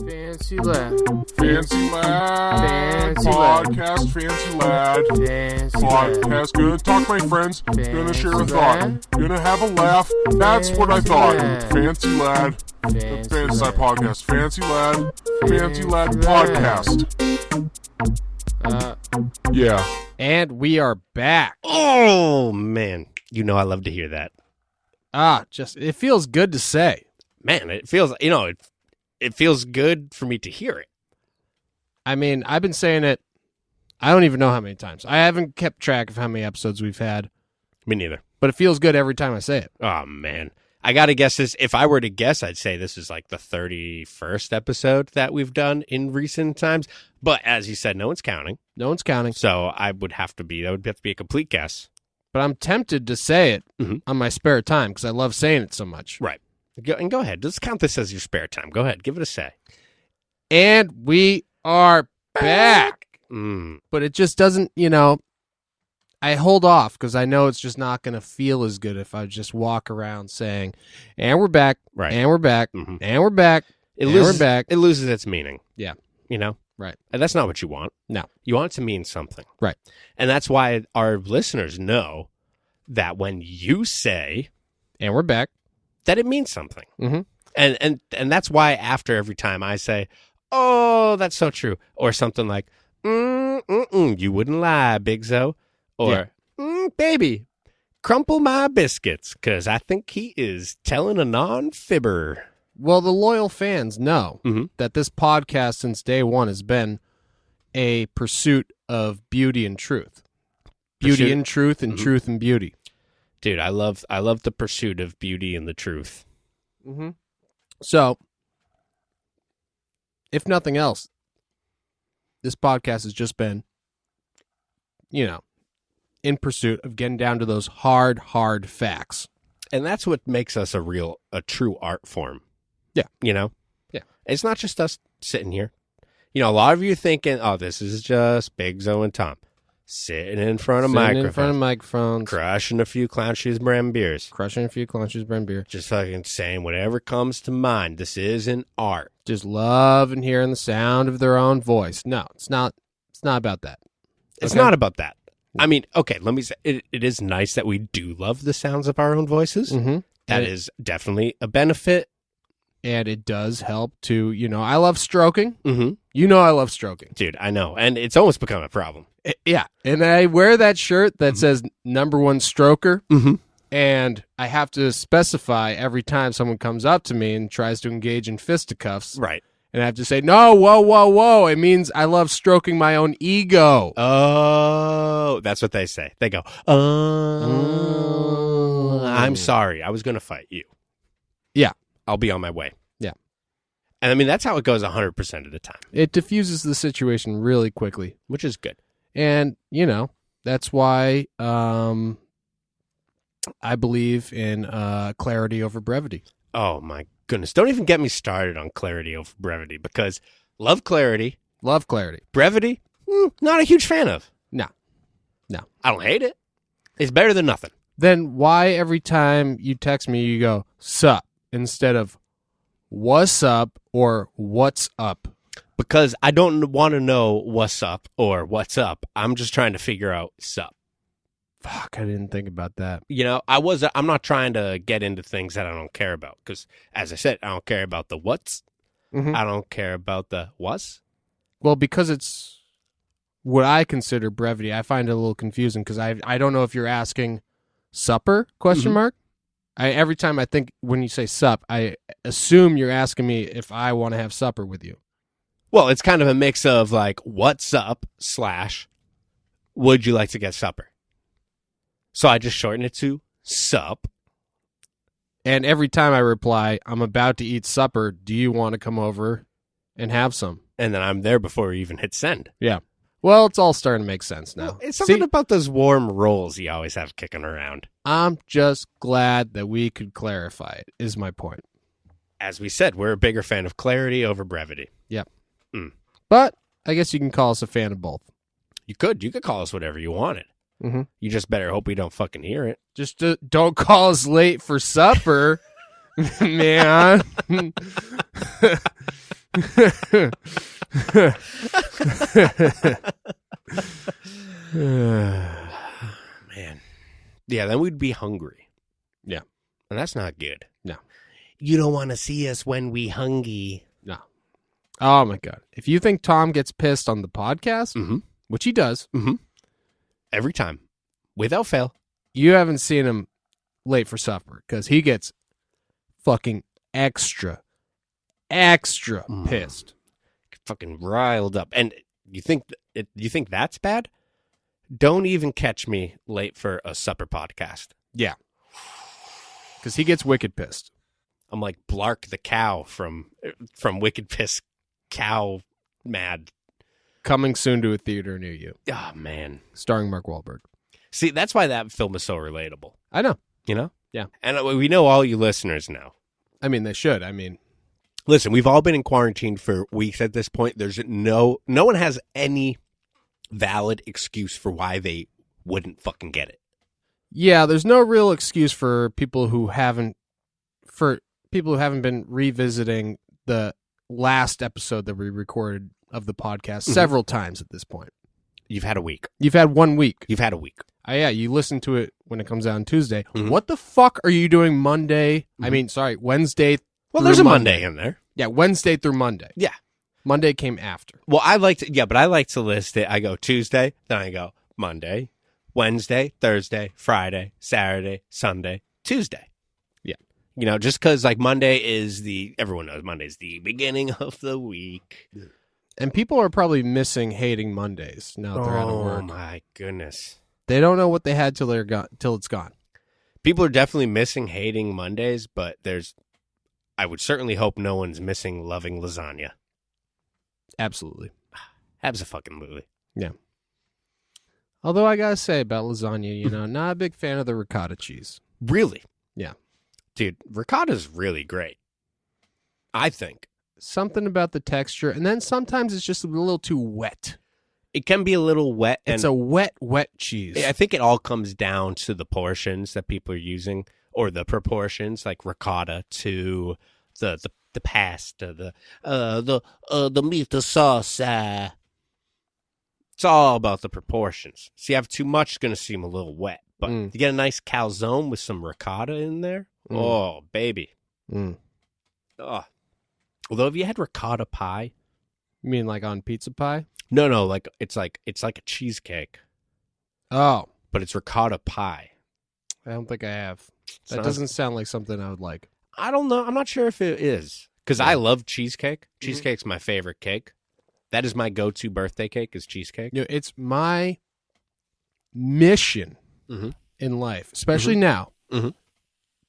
Fancy lad. Fancy lad. Fancy Podcast, lad. fancy lad. Fancy lad. Podcast, gonna talk to my friends. Gonna share a Fancy thought. lad. Gonna have a laugh. That's what I Fancy thought. lad. Fancy lad. Fancy Fancy lad. podcast. Fancy lad. Fancy lad Fancy podcast. Yeah. And we are back. Oh, man. You know I love to hear that. It feels good to say. Man, it feels, it feels good for me to hear it. I mean, I've been saying it, I don't even know how many times. I haven't kept track of how many episodes we've had, Me neither. but it feels good every time I say it. Oh, man. I got to guess this. If I were to guess, I'd say this is like the 31st episode that we've done in recent times. But as you said, no one's counting. No one's counting. So that would have to be a complete guess. But I'm tempted to say it Mhm. on my spare time because I love saying it so much. Right. Go ahead. Just count this as your spare time. Go ahead. Give it a say. And we are back. Mm. But it just doesn't, I hold off because I know it's just not going to feel as good if I just walk around saying, and we're back, Right. and we're back, Mhm. and we're back, It and loses, we're back. It loses its meaning. Yeah. Right. And that's not what you want. No. You want it to mean something. Right. And that's why our listeners know that when you say And we're back. that, it means something. Mm-hmm. And that's why after every time I say, oh, that's so true, or something like, you wouldn't lie, Bigzo, or baby, crumple my biscuits, because I think he is telling a non-fibber. Well, the loyal fans know Mhm. that this podcast since day one has been a pursuit of beauty and truth. Beauty Pursuit- and truth and Mhm. truth and beauty. Dude, I love the pursuit of beauty and the truth. Mm-hmm. So, if nothing else, this podcast has just been, in pursuit of getting down to those hard facts. And that's what makes us a true art form. Yeah. Yeah. It's not just us sitting here. A lot of you thinking, oh, this is just Bigzo and Tom sitting in front of Sitting in front of microphones, microphones, crushing a few Clown Shoes brand beers, crushing a few Clown Shoes brand beer. just fucking saying whatever comes to mind. This isn't art. Just loving hearing the sound of their own voice. No, it's not. It's not about that. It's Okay. not about that. I mean, okay, let me say, it is nice that we do love the sounds of our own voices. Mm-hmm. That And- is definitely a benefit. And it does help to, I love stroking. Mm-hmm. I love stroking. Dude, I know. And it's almost become a problem. Yeah. And I wear that shirt that Mhm. says #1 stroker. Mm-hmm. And I have to specify every time someone comes up to me and tries to engage in fisticuffs. Right. And I have to say, no, whoa. It means I love stroking my own ego. Oh, that's what they say. They go, I'm sorry. I was going to fight you. Yeah. I'll be on my way. Yeah. And I mean, that's how it goes 100% of the time, It diffuses the situation really quickly. which is good. And, that's why I believe in clarity over brevity. Oh, my goodness. Don't even get me started on clarity over brevity, because love clarity, Love clarity. brevity, not a huge fan of. No. I don't hate it. It's better than nothing. Then why every time you text me, you go, sup, instead of what's up or what's up? Because I don't want to know what's up or what's up. I'm just trying to figure out sup. Fuck, I didn't think about that. I'm not trying to get into things that I don't care about, because as I said, I don't care about the what's. Mhm. I don't care about the what's. Well, because it's what I consider brevity, I find it a little confusing because I don't know if you're asking supper, question Mhm. mark. Every time I think when you say sup, I assume you're asking me if I want to have supper with you. Well, it's kind of a mix of like, what's up / would you like to get supper? So I just shorten it to sup. And every time I reply, I'm about to eat supper. Do you want to come over and have some? And then I'm there before you even hit send. Yeah. Well, it's all starting to make sense now. Well, it's something See, about those warm rolls you always have kicking around. I'm just glad that we could clarify it, is my point. As we said, we're a bigger fan of clarity over brevity. But I guess you can call us a fan of both. You could call us whatever you wanted. Mm-hmm. You just better hope we don't fucking hear it. Just don't call us late for supper, man. Man. Yeah, then we'd be hungry. Yeah. And that's not good. No. You don't want to see us when we hungry. No. Oh, my God. If you think Tom gets pissed on the podcast, Mm-hmm. which he does, Every time. Without fail. you haven't seen him late for supper because he gets fucking extra pissed. Fucking riled up. And you think that's bad? Don't even catch me late for a supper podcast. Yeah. Because he gets wicked pissed. I'm like Blark the cow from Wicked Piss Cow Mad. Coming soon to a theater near you. Oh, man. Starring Mark Wahlberg. See, that's why that film is so relatable. I know. You know? Yeah. And we know all you listeners now. I mean, they should. I mean, Listen, we've all been in quarantine for weeks at this point. There's no one has any valid excuse for why they wouldn't fucking get it. yeah, there's no real excuse for people who haven't been revisiting the last episode that we recorded of the podcast several times at this point. You've had a week. You've had 1 week. You've had a week. Yeah, you listen to it when it comes out on Tuesday. What the fuck are you doing Monday? Wednesday. Well, through there's a Monday in there. Yeah, Wednesday through Monday. Yeah. Monday came after. Well, I like to list it. I go Tuesday, then I go Monday, Wednesday, Thursday, Friday, Saturday, Sunday, Tuesday. Yeah. You know, just because like Monday is everyone knows Monday's the beginning of the week. And people are probably missing hating Mondays now that they're out of work. Oh my goodness. They don't know what they had till it's gone. People are definitely missing hating Mondays, but I would certainly hope no one's missing loving lasagna. Absolutely. Abso-fucking-lutely. Yeah. Although I gotta say about lasagna, not a big fan of the ricotta cheese. Really? Yeah. Dude, ricotta's really great. I think. Something about the texture, and then sometimes it's just a little too wet. It can be a little wet. And it's a wet cheese. I think it all comes down to the portions that people are using, or the proportions, like ricotta to the pasta, the meat, the sauce. It's all about the proportions. So you have too much, it's going to seem a little wet. But you get a nice calzone with some ricotta in there. Oh, baby. Oh. Although, have you had ricotta pie? You mean like on pizza pie? No, like it's like a cheesecake. Oh. But it's ricotta pie. I don't think I have. That doesn't sound like something I would like. I don't know. I'm not sure if it is. Because I love cheesecake. Cheesecake's my favorite cake. That is my go-to birthday cake is cheesecake. It's my mission in life, especially now,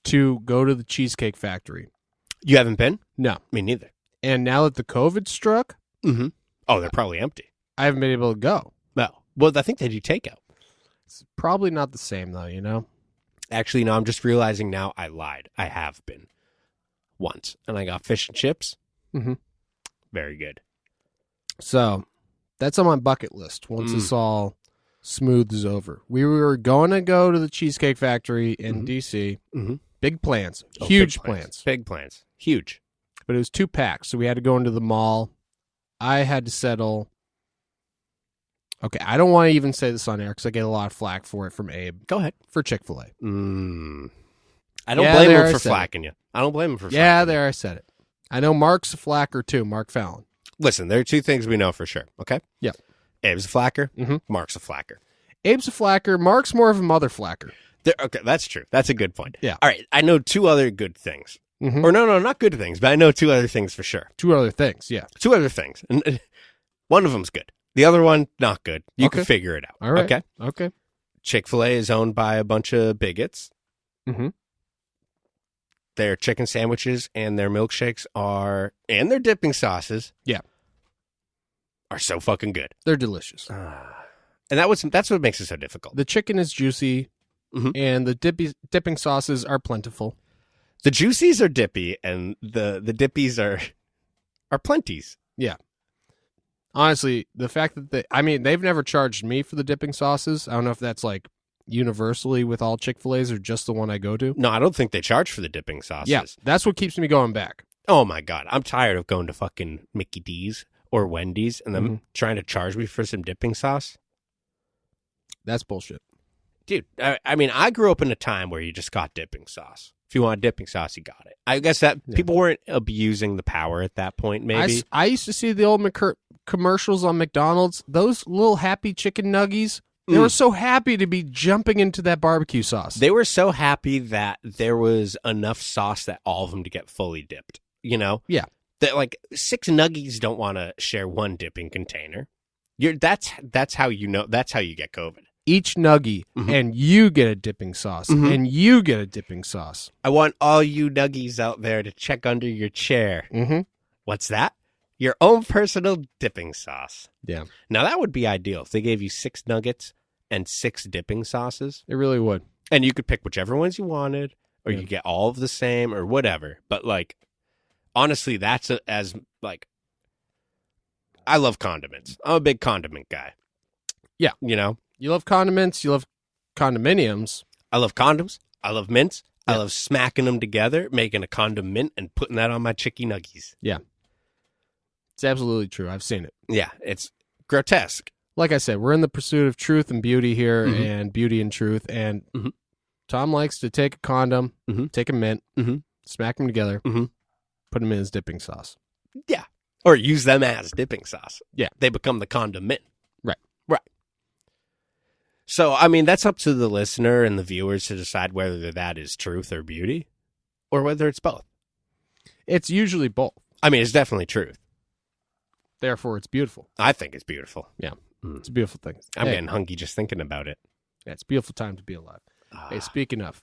to go to the Cheesecake Factory. You haven't been? No. Me neither. And now that the COVID struck, Oh, they're probably empty. I haven't been able to go. No. Well, I think they do takeout. It's probably not the same, though, Actually, no, I'm just realizing now I lied. I have been once. And I got fish and chips. Very good. So that's on my bucket list once this all smooths over. We were going to go to the Cheesecake Factory in D.C. Big plans. Huge plans. Big plans. Huge. But it was 2 packs, so we had to go into the mall. I had to settle. Okay, I don't want to even say this on air because I get a lot of flack for it from Abe. Go ahead. For Chick-fil-A. I don't blame him for flacking you. I don't blame him for flacking Yeah, there I said it. I know Mark's a flacker too, Mark Fallon. Listen, there are 2 things we know for sure, okay? Yep. Abe's a flacker. Mark's a flacker. Abe's a flacker. Mark's more of a mother flacker. Okay, that's true. That's a good point. Yeah. All right, I know 2 other good things. Or no, not good things, but I know 2 other things for sure. 2 other things, yeah. 2 other things. And one of them's good. The other one, not good. You can figure it out. All right. Okay. Chick-fil-A is owned by a bunch of bigots. Their chicken sandwiches and their milkshakes and their dipping sauces. Yeah. Are so fucking good. They're delicious. And that's what makes it so difficult. The chicken is juicy, and the dipping sauces are plentiful. The juicies are dippy, and the dippies are plenties. Yeah. Honestly, the fact that they've never charged me for the dipping sauces. I don't know if that's like universally with all Chick-fil-A's or just the one I go to. No, I don't think they charge for the dipping sauces. Yeah, that's what keeps me going back. Oh my God. I'm tired of going to fucking Mickey D's or Wendy's and them trying to charge me for some dipping sauce. That's bullshit. Dude, I mean, I grew up in a time where you just got dipping sauce. If you want dipping sauce, you got it. I guess that people weren't abusing the power at that point, maybe. I used to see the old commercials on McDonald's. Those little happy chicken nuggies, they were so happy to be jumping into that barbecue sauce. They were so happy that there was enough sauce that all of them to get fully dipped, you know? Yeah. That like 6 nuggies don't want to share one dipping container. That's how you know, that's how you get COVID. Each nuggie, and you get a dipping sauce, and you get a dipping sauce. I want all you nuggies out there to check under your chair. Mm-hmm. What's that? Your own personal dipping sauce. Yeah. Now, that would be ideal if they gave you 6 nuggets and 6 dipping sauces. It really would. And you could pick whichever ones you wanted, or you get all of the same, or whatever. But, like, honestly, that's I love condiments. I'm a big condiment guy. Yeah. You know? You love condiments. You love condominiums. I love condoms. I love mints. I love smacking them together, making a condiment, and putting that on my chicky nuggies. Yeah. It's absolutely true. I've seen it. Yeah, it's grotesque. Like I said, we're in the pursuit of truth and beauty here, and beauty and truth. And Tom likes to take a condom, take a mint, smack them together, put them in his dipping sauce. Yeah. Or use them as dipping sauce. Yeah. They become the condiment. Right. Right. So, I mean, that's up to the listener and the viewers to decide whether that is truth or beauty, or whether it's both. It's usually both. I mean, it's definitely truth. Therefore, it's beautiful. I think it's beautiful. Yeah. It's a beautiful thing. I'm getting hungry just thinking about it. Yeah, it's a beautiful time to be alive. Hey, speaking of.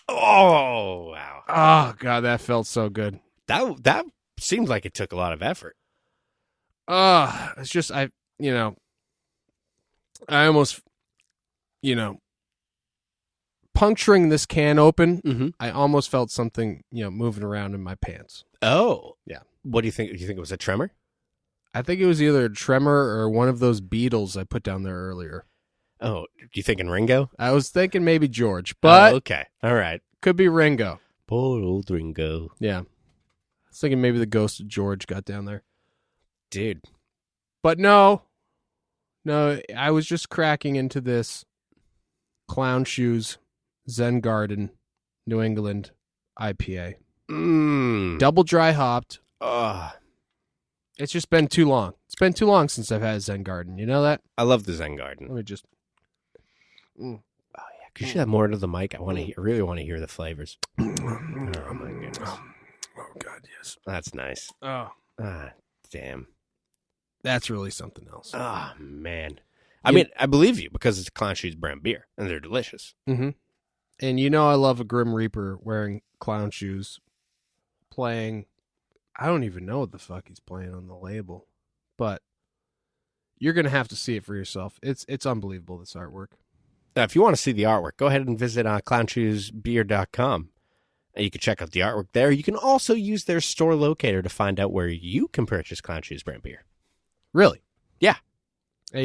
Oh, wow. Oh, God, that felt so good. That seems like it took a lot of effort. It's just, I almost, puncturing this can open, I almost felt something, moving around in my pants. Oh. Yeah. What do you think? Do you think it was a tremor? I think it was either a tremor or one of those beetles I put down there earlier. Oh, you thinking Ringo? I was thinking maybe George, but okay. All right. Could be Ringo. Poor old Ringo. Yeah. I was thinking maybe the ghost of George got down there. Dude. But no, I was just cracking into this Clown Shoes Zen Garden New England IPA. Double dry hopped. It's just been too long. It's been too long since I've had a Zen Garden. You know that? I love the Zen Garden. Let me just... Oh, yeah. Could you have more to the mic? I really want to hear the flavors. Oh, my goodness. Oh, God, yes. That's nice. Oh. Damn. That's really something else. Oh, man. I mean, I believe you because it's Clown Shoes brand beer, and they're delicious. Mm-hmm. And I love a Grim Reaper wearing clown shoes, playing... I don't even know what the fuck he's playing on the label, but you're going to have to see it for yourself. It's unbelievable, this artwork. Now, if you want to see the artwork, go ahead and visit clownshoesbeer.com. And you can check out the artwork there. You can also use their store locator to find out where you can purchase Clown Shoes brand beer. Really? Yeah. And,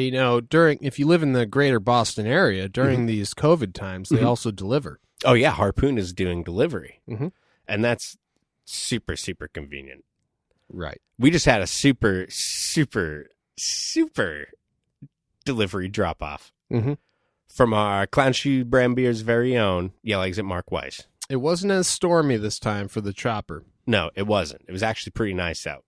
if you live in the greater Boston area, during these COVID times, they also deliver. Oh, yeah. Harpoon is doing delivery. And that's super, super convenient. Right. We just had a super, super, super delivery drop-off from our Clown Shoe brand beer's very own Yellow Exit Mark Weiss. It wasn't as stormy this time for the chopper. No, it wasn't. It was actually pretty nice out,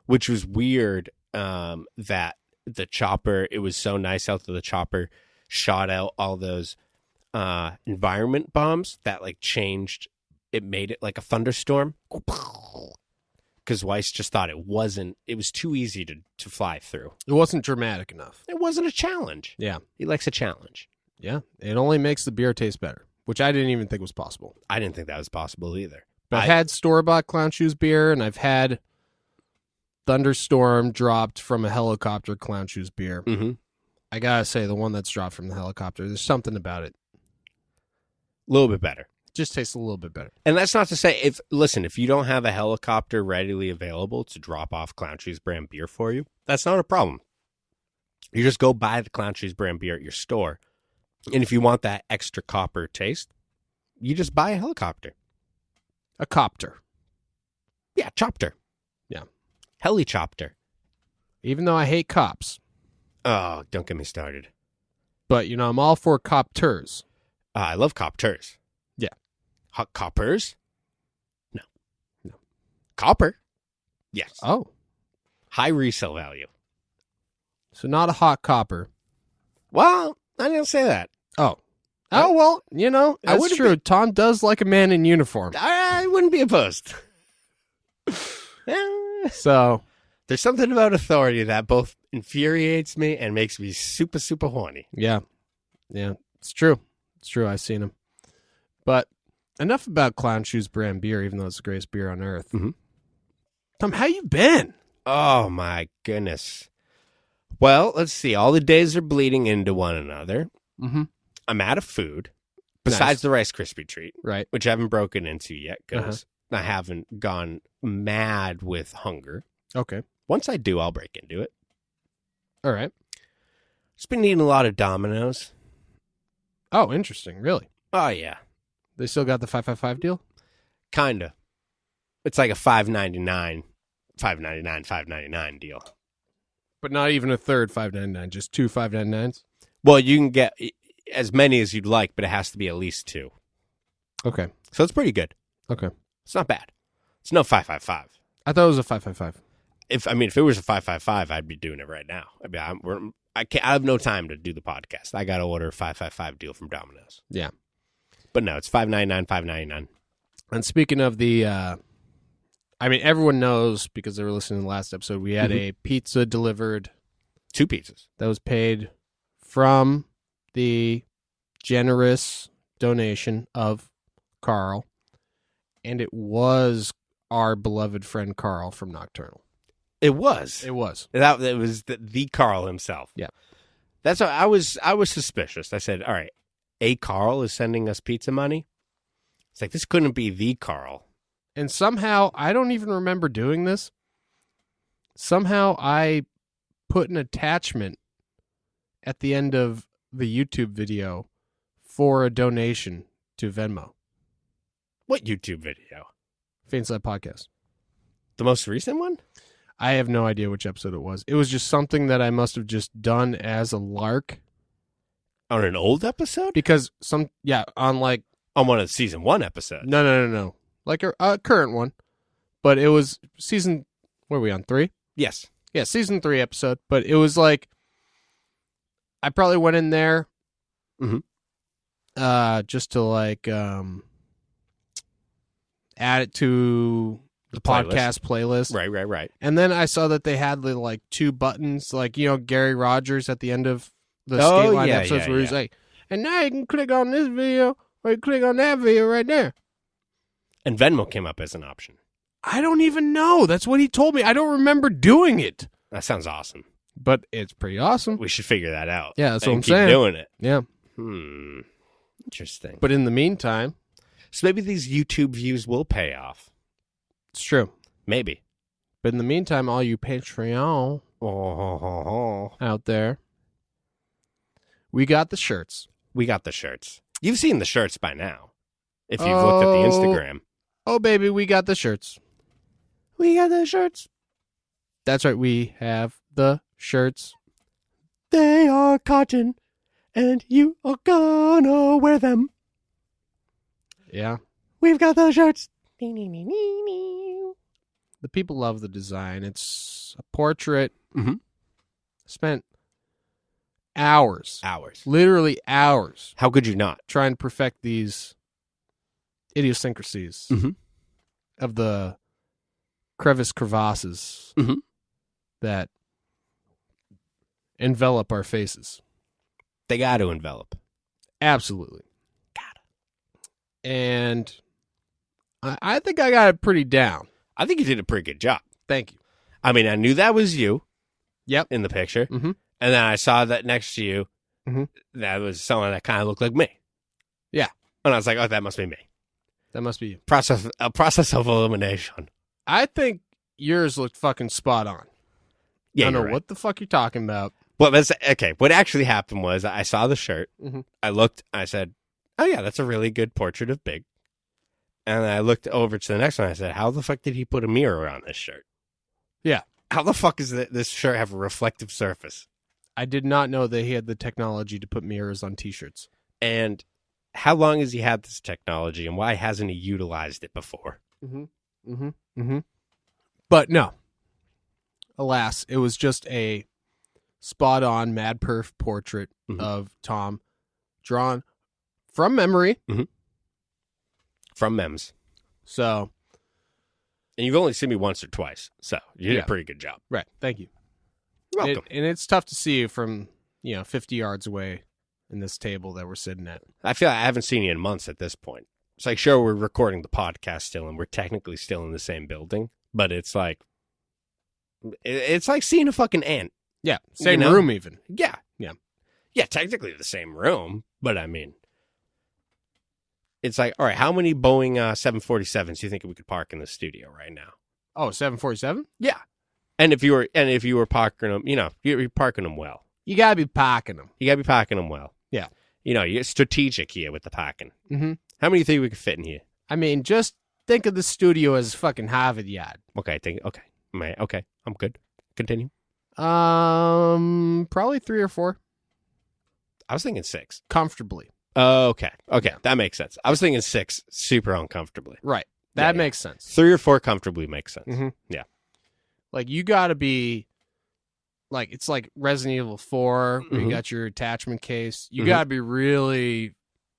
which was weird that the chopper, it was so nice out that the chopper shot out all those environment bombs that changed. It made it like a thunderstorm because Weiss just thought it was too easy to fly through. It wasn't dramatic enough. It wasn't a challenge. Yeah. He likes a challenge. Yeah. It only makes the beer taste better, which I didn't even think was possible. I didn't think that was possible either. But I've had store-bought Clown Shoes beer, and I've had Thunderstorm dropped from a helicopter Clown Shoes beer. I gotta say, the one that's dropped from the helicopter, there's something about it. A little bit better. Just tastes a little bit better. And that's not to say, if you don't have a helicopter readily available to drop off Clown Shoes brand beer for you, that's not a problem. You just go buy the Clown Shoes brand beer at your store. And if you want that extra copper taste, you just buy a helicopter. A copter. Yeah, chopter. Yeah. Helicopter. Even though I hate cops. Oh, don't get me started. But, I'm all for copters. I love copters. Yeah. Hot coppers? No. Copper? Yes. Oh. High resale value. So not a hot copper. Well, I didn't say that. Oh. Oh, well, that's wouldn't true. Tom does like a man in uniform. I wouldn't be opposed. So. There's something about authority that both infuriates me and makes me super, super horny. Yeah. Yeah. It's true. It's true. I've seen him. But enough about Clown Shoes brand beer, even though it's the greatest beer on earth. Mm-hmm. Tom, how you been? Oh, my goodness. Well, let's see. All the days are bleeding into one another. Mm-hmm. I'm out of food, besides the Rice Krispie treat, Right. which I haven't broken into yet because I haven't gone mad with hunger. Okay. Once I do, I'll break into it. All right. Just been eating a lot of Domino's. Oh, interesting. Really? Oh, yeah. They still got the 555 deal? Kinda. It's like a $5.99 deal. But not even a third $5.99, just two $5.99s? Well, you can get as many as you'd like, but it has to be at least 2. Okay. So it's pretty good. Okay. It's not bad. It's no 555. I thought it was a 555. If it was a 555, I'd be doing it right now. I have no time to do the podcast. I got to order a 555 deal from Domino's. Yeah. But no, it's $5.99. And speaking of the, everyone knows because they were listening to the last episode, we had a pizza delivered 2 pizzas that was paid from the generous donation of Carl. And it was our beloved friend Carl from Nocturnal. It was. It was. It was the Carl himself. Yeah. That's what I was suspicious. I said, all right, a Carl is sending us pizza money. It's like, this couldn't be the Carl. And somehow, I don't even remember doing this. Somehow I put an attachment at the end of the YouTube video for a donation to Venmo. What YouTube video? Fainslab Podcast. The most recent one? I have no idea which episode it was. It was just something that I must have just done as a lark. On an old episode? Because on one of the season 1 episodes. No. Like a current one. But it was season, what are we on, 3? Yes. Yeah, season 3 episode. But it was like, I probably went in there just to add it to the podcast playlist. Right. And then I saw that they had the 2 buttons, Gary Rogers at the end of the Skate Line episodes where he's like, and now you can click on this video or you click on that video right there. And Venmo came up as an option. I don't even know. That's what he told me. I don't remember doing it. That sounds awesome. But it's pretty awesome. We should figure that out. Yeah, that's what I'm keep saying. Doing it. Yeah. Interesting. But in the meantime, so maybe these YouTube views will pay off. it's true. Maybe. But in the meantime, all you Patreon out there, we got the shirts. We got the shirts. You've seen the shirts by now. If you've looked at the Instagram. Oh, baby, we got the shirts. We got the shirts. That's right. We have the shirts. They are cotton, and you are gonna wear them. Yeah. We've got the shirts. The people love the design. It's a portrait. Spent hours. Literally hours. How could you not? Trying to perfect these idiosyncrasies of the crevasses that envelop our faces. They got to envelop. Absolutely. And I think I got it pretty down. I think you did a pretty good job. Thank you. I mean, I knew that was you. Yep. In the picture. And then I saw that next to you, that was someone that kind of looked like me. Yeah. And I was like, oh, that must be me. That must be you. A process of elimination. I think yours looked fucking spot on. Yeah, I don't know right. what the fuck you're talking about. Well, that's okay. What actually happened was I saw the shirt. I looked. I said, "Oh yeah, that's a really good portrait of Big." And I looked over to the next one. I said, how the fuck did he put a mirror on this shirt? Yeah. How the fuck does this shirt have a reflective surface? I did not know that he had the technology to put mirrors on T-shirts. And how long has he had this technology, and why hasn't he utilized it before? But no. Alas, it was just a spot-on mad perf portrait of Tom drawn from memory. From memes. So. And you've only seen me once or twice, so you did a pretty good job. Right. Thank you. You're welcome. And it's tough to see you from, 50 yards away in this table that we're sitting at. I feel like I haven't seen you in months at this point. It's like, sure, we're recording the podcast still, and we're technically still in the same building, but it's like seeing a fucking ant. Yeah. Same room even. Yeah. Yeah. Yeah, technically the same room, but I mean, it's like, all right, how many Boeing 747s do you think we could park in the studio right now? Oh, 747? Yeah. And if you were parking them, you're parking them well. You got to be parking them. You got to be parking them well. Yeah. You're strategic here with the parking. Mm-hmm. How many do you think we could fit in here? I mean, just think of the studio as fucking Harvard Yard. Okay, I'm good. Continue. Probably 3 or 4. I was thinking 6. Comfortably. Okay, that makes sense. I was thinking 6, super uncomfortably. Right. That makes sense. 3 or 4 comfortably makes sense. Mm-hmm. Yeah. Like, you got to be, like, it's like Resident Evil 4, where you got your attachment case. You got to be really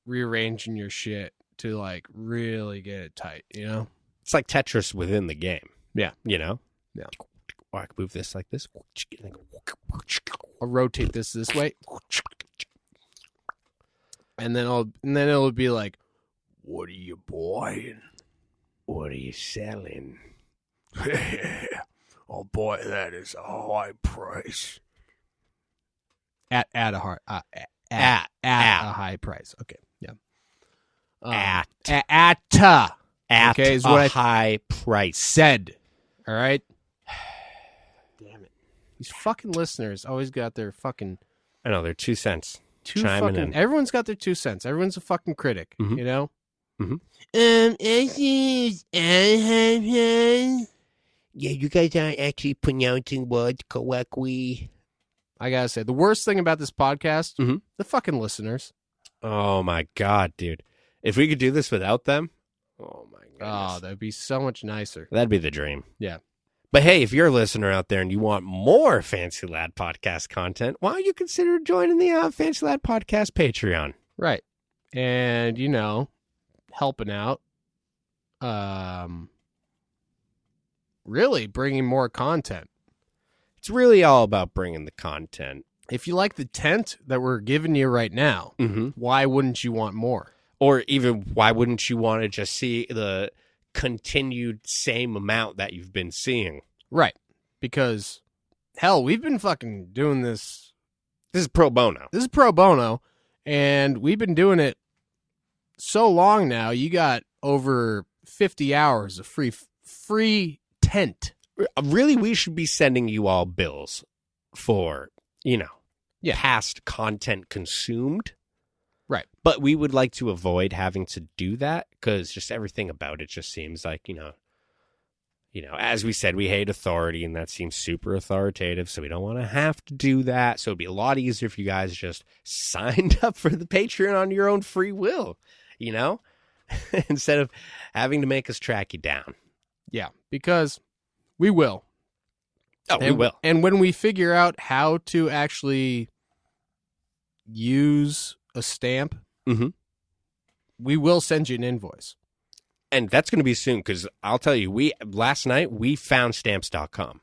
rearranging your shit to, like, really get it tight, It's like Tetris within the game. Yeah. Yeah. Or I can move this like this. I'll rotate this way. And then it'll be like, what are you buying? What are you selling? Oh boy, that is a high price. At a high price. Okay, yeah. At okay, is what a high price. Said. All right. Damn it! These fucking listeners always got their fucking. I know they're 2 cents. Chiming in. Everyone's got their 2 cents. Everyone's a fucking critic. Mm-hmm. Yeah, you guys aren't actually pronouncing words correctly. I gotta say, the worst thing about this podcast, the fucking listeners. Oh my god, dude! If we could do this without them, oh my god, oh, that'd be so much nicer. That'd be the dream. Yeah. But hey, if you're a listener out there and you want more Fancy Lad podcast content, why don't you consider joining the Fancy Lad podcast Patreon? Right. And, helping out. Really bringing more content. It's really all about bringing the content. If you like the tent that we're giving you right now, why wouldn't you want more? Or even why wouldn't you want to just see the continued same amount that you've been seeing? Right. Because, hell, we've been fucking doing this. This is pro bono. This is pro bono, and we've been doing it so long now. You got over 50 hours of free tent. Really, we should be sending you all bills for, past content consumed. Right. But we would like to avoid having to do that because just everything about it just seems like, as we said, we hate authority and that seems super authoritative. So we don't want to have to do that. So it'd be a lot easier if you guys just signed up for the Patreon on your own free will, instead of having to make us track you down. Yeah, because we will. Oh, we will. And when we figure out how to actually use a stamp, we will send you an invoice. And that's going to be soon because I'll tell you, last night we found stamps.com.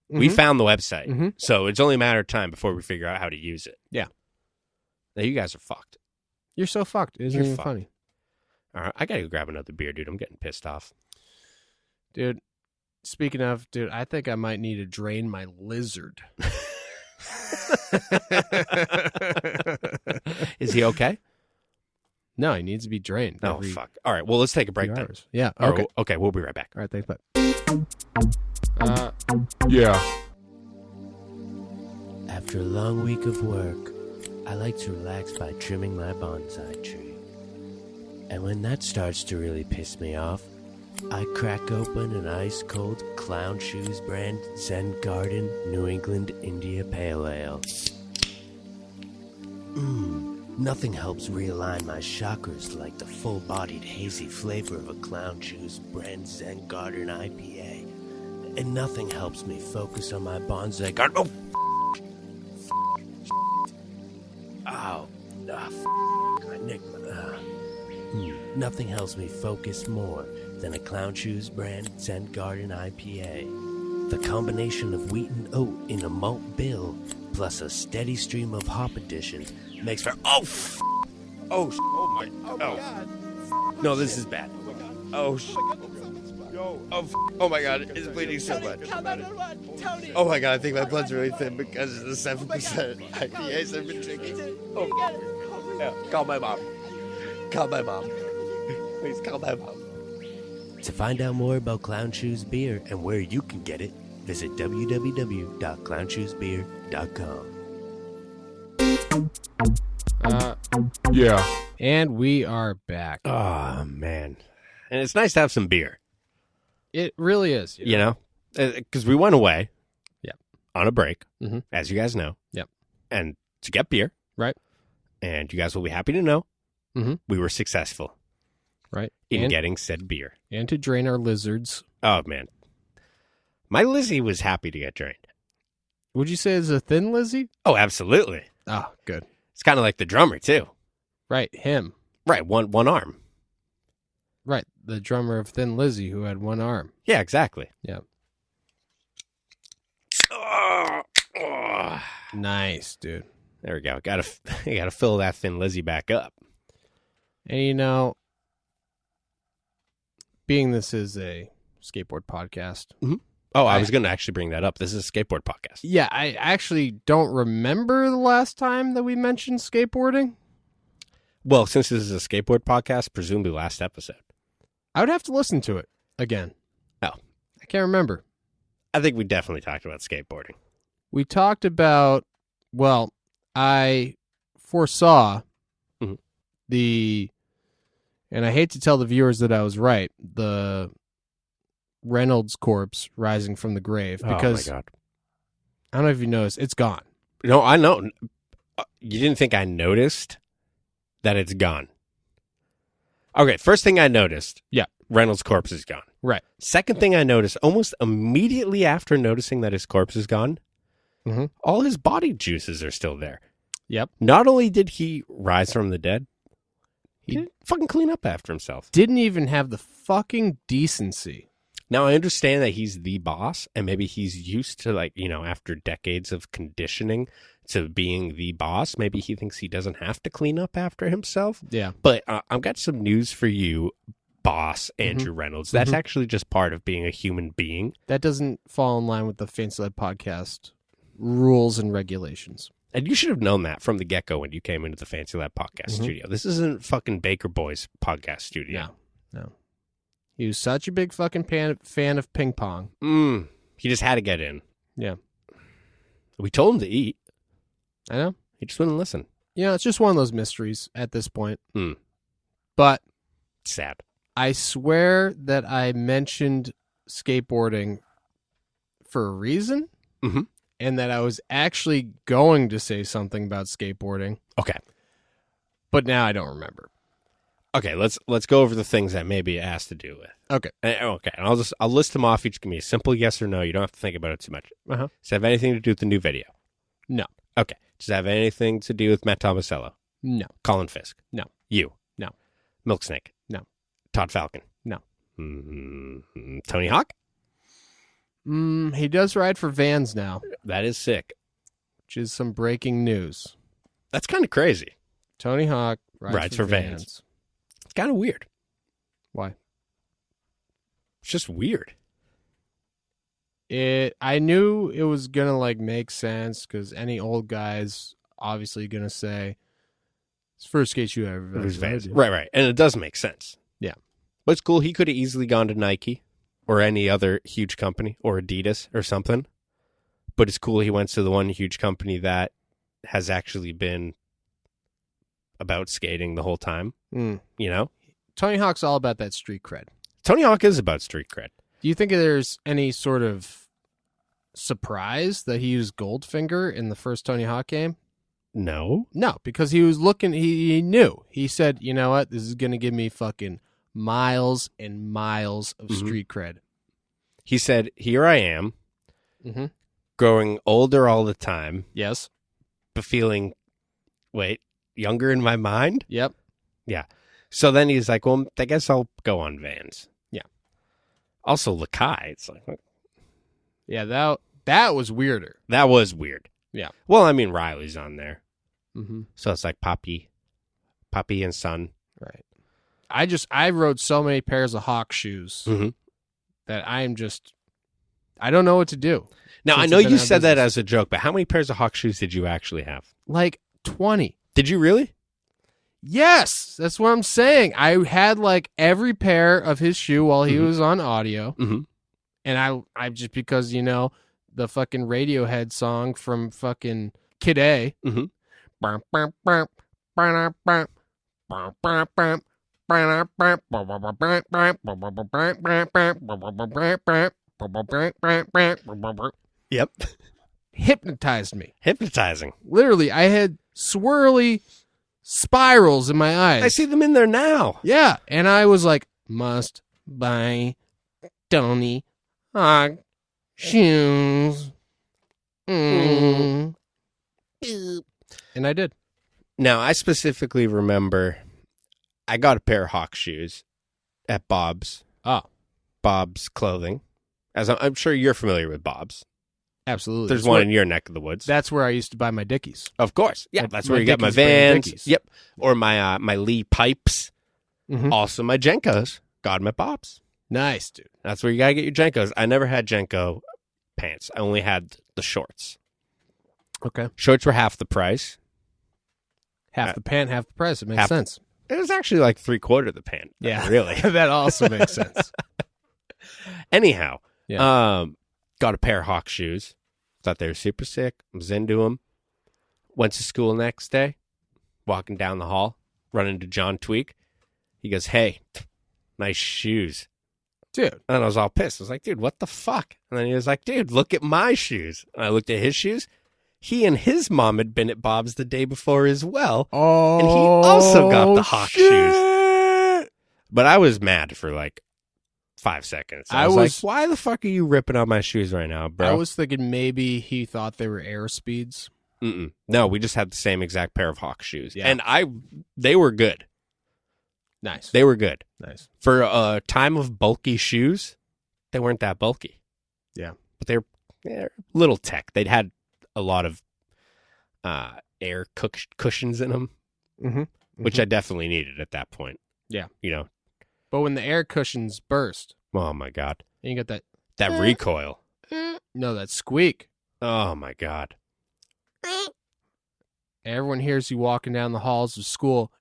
We found the website. So it's only a matter of time before we figure out how to use it. Yeah. Now you guys are fucked. You're so fucked. Isn't it funny? All right, I got to go grab another beer, dude. I'm getting pissed off. Dude, speaking of, I think I might need to drain my lizard. Is he okay? No, he needs to be drained. Oh, fuck. All right, well, let's take a break then. Yeah, okay. Okay, we'll be right back. All right, thanks, bud. Yeah. After a long week of work, I like to relax by trimming my bonsai tree. And when that starts to really piss me off, I crack open an ice-cold Clown Shoes brand Zen Garden New England India Pale Ale. Nothing helps realign my chakras like the full-bodied hazy flavor of a Clown Shoes brand Zen Garden IPA. And nothing helps me focus on my bonsai garden. I nicked my... Nothing helps me focus more than a Clown Shoes brand Zen Garden IPA. The combination of wheat and oat in a malt bill, plus a steady stream of hop addition, makes for... No, this is bad. Oh my god, it's bleeding so much. Oh my god, I think my blood's really thin because of the 7% IPAs I've been drinking. Yeah, call my mom. Please call my mom. To find out more about Clown Shoes Beer and where you can get it, visit www.clownshoesbeer.com. Yeah. And we are back. Oh, man. And it's nice to have some beer, It really is. you know? Because we went away. Yep. On a break, Mhm. as you guys know. Yep. And to get beer. Right. And you guys will be happy to know Mhm. we were successful Right. in and, getting said beer. and to drain our lizards. Oh, man. My Lizzie was happy to get drained. Would you say it's a thin Lizzie? Oh, absolutely. Oh, good. It's kind of like the drummer, too. Right. Him. Right, one arm. Right. The drummer of Thin Lizzy who had one arm. Yeah, exactly. Yeah. Oh. Nice, dude. There we go. Gotta fill that Thin Lizzy back up. And you know, being this is a skateboard podcast. Oh, I was going to actually bring that up. This is a skateboard podcast. Yeah, I actually don't remember the last time that we mentioned skateboarding. Well, since this is a skateboard podcast, presumably last episode. I would have to listen to it again. Oh. I can't remember. I think we definitely talked about skateboarding. We talked about, well, I foresaw Mhm. and I hate to tell the viewers that I was right, the Reynolds corpse rising from the grave, because oh my God. I don't know if you noticed, it's gone. No, I know. You didn't think I noticed that it's gone. Okay, first thing I noticed. Yeah. Reynolds' corpse is gone. Right. Second thing I noticed, almost immediately after noticing that his corpse is gone, Mhm. all his body juices are still there. Yep. Not only did he rise from the dead, he didn't fucking clean up after himself. Didn't even have the fucking decency. Now, I understand that he's the boss, and maybe he's used to, like, you know, after decades of conditioning to being the boss, maybe he thinks he doesn't have to clean up after himself. Yeah. But I've got some news for you, boss Andrew Reynolds. That's actually just part of being a human being. That doesn't fall in line with the Fancy Led podcast rules and regulations. And you should have known that from the get-go when you came into the Fancy Lab podcast studio. This isn't fucking Baker Boys podcast studio. No. He was such a big fucking fan of ping pong. He just had to get in. Yeah. We told him to eat. I know. He just wouldn't listen. You know, it's just one of those mysteries at this point. Mm. But Sad. I swear that I mentioned skateboarding for a reason. Mhm. And that I was actually going to say something about skateboarding. Okay. But now I don't remember. Okay, let's go over the things that maybe it has to do with. Okay. Okay, and I'll list them off. Each give me a simple yes or no. You don't have to think about it too much. Uh-huh. Does it have anything to do with the new video? No. Okay. Does it have anything to do with Matt Tomasello? No. Colin Fisk? No. You? No. Milksnake? No. Todd Falcon? No. Tony Hawk? He does ride for Vans now, That is sick. which is some breaking news. That's kind of crazy. Tony Hawk Rides for Vans. It's kind of weird. Why? It's just weird. I knew it was gonna like make sense because any old guy's obviously gonna say it's the first skate shoe I ever It was rode." Vans. Right. And it does make sense. Yeah. But it's cool. He could have easily gone to Nike or any other huge company or Adidas or something. But it's cool he went to the one huge company that has actually been about skating the whole time. Mm. You know? Tony Hawk's all about that street cred. Tony Hawk is about street cred. Do you think there's any sort of surprise that he used Goldfinger in the first Tony Hawk game? No. No, because he was looking, he knew. He said, you know what? This is going to give me fucking miles and miles of street cred. He said, here I am, growing older all the time, Yes. but feeling, younger in my mind? Yep. Yeah. So then he's like, well, I guess I'll go on Vans. Yeah. Also, Lakai. It's like, Yeah, that was weirder. that was weird. Yeah. Well, I mean, Riley's on there. Mm-hmm. So it's like Poppy and Son. Right. I rode so many pairs of Hawk shoes Mhm. that I don't know what to do. Now, I Since know I've been you out of said that business. as a joke, but how many pairs of Hawk shoes did you actually have? Like 20. Did you really? Yes, that's what I'm saying. I had like every pair of his shoe while he was on audio. Mhm. And I just because, the fucking Radiohead song from fucking Kid A. Mhm. Yep. Hypnotized me. Hypnotizing. Literally, I had swirly spirals in my eyes. I see them in there now. Yeah, and I was like, must buy Tony Hawk shoes. Mm. And I did. Now, I specifically remember I got a pair of Hawk shoes at Bob's. Oh, Bob's Clothing. As I'm sure you're familiar with Bob's. absolutely. There's That's one where- in your neck of the woods. That's where I used to buy my Dickies. Of course. Yeah, My- that's my where you get my Dickies brand Vans. Dickies. Yep. Or my Lee pipes. Mhm. Also my Jenkos. Got them at Bob's. Nice, dude. That's where you got to get your Jenkos. I never had Jenko pants. I only had the shorts. Okay. Shorts were half the price. Half the pant, half the price. It makes half the- sense. It was actually like 3/4 the pant. Yeah. Really. That also makes sense. Anyhow, Yeah. got a pair of Hawk shoes. Thought they were super sick. Was into them. Went to school next day. Walking down the hall, run into John Tweak. He goes, "Hey, nice shoes." Dude. And I was all pissed. I was like, "Dude, what the fuck?" And then he was like, "Dude, look at my shoes." And I looked at his shoes. He and his mom had been at Bob's the day before as well. Oh, And he also got the Hawk shoes. But I was mad for like 5 seconds. I was like, why the fuck are you ripping on my shoes right now, bro? I was thinking maybe he thought they were air speeds. Mm-mm. No, we just had the same exact pair of Hawk shoes. Yeah. And they were good. Nice. They were good. Nice. For a time of bulky shoes, they weren't that bulky. Yeah. But they're little tech. They'd had a lot of air cushions in them, Mm-hmm. which I definitely needed at that point. Yeah. You know, But when the air cushions burst, oh my God. and you got That recoil. that squeak. Oh my God. Everyone hears you walking down the halls of school.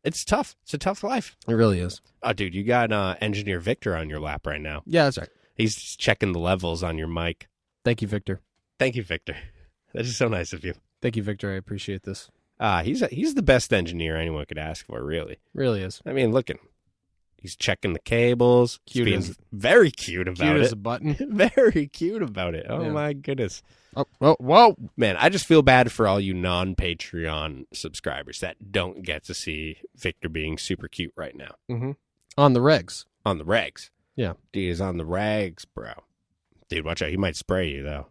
It's tough. It's a tough life. It really is. Oh, dude, you got Engineer Victor on your lap right now. Yeah, that's right. He's just checking the levels on your mic. Thank you, Victor. Thank you, Victor. That is so nice of you. Thank you, Victor. I appreciate this. He's the best engineer anyone could ask for, really. Really is. I mean, look at him. He's checking the cables. Cute He's being as- very cute about Cute it. as a button. Very cute about it. Oh, Yeah. my goodness. Oh, whoa. Man, I just feel bad for all you non-Patreon subscribers that don't get to see Victor being super cute right now. Mm-hmm. On the regs. On the regs. Yeah. Dude, he's on the rags, bro. Dude, watch out. He might spray you, though.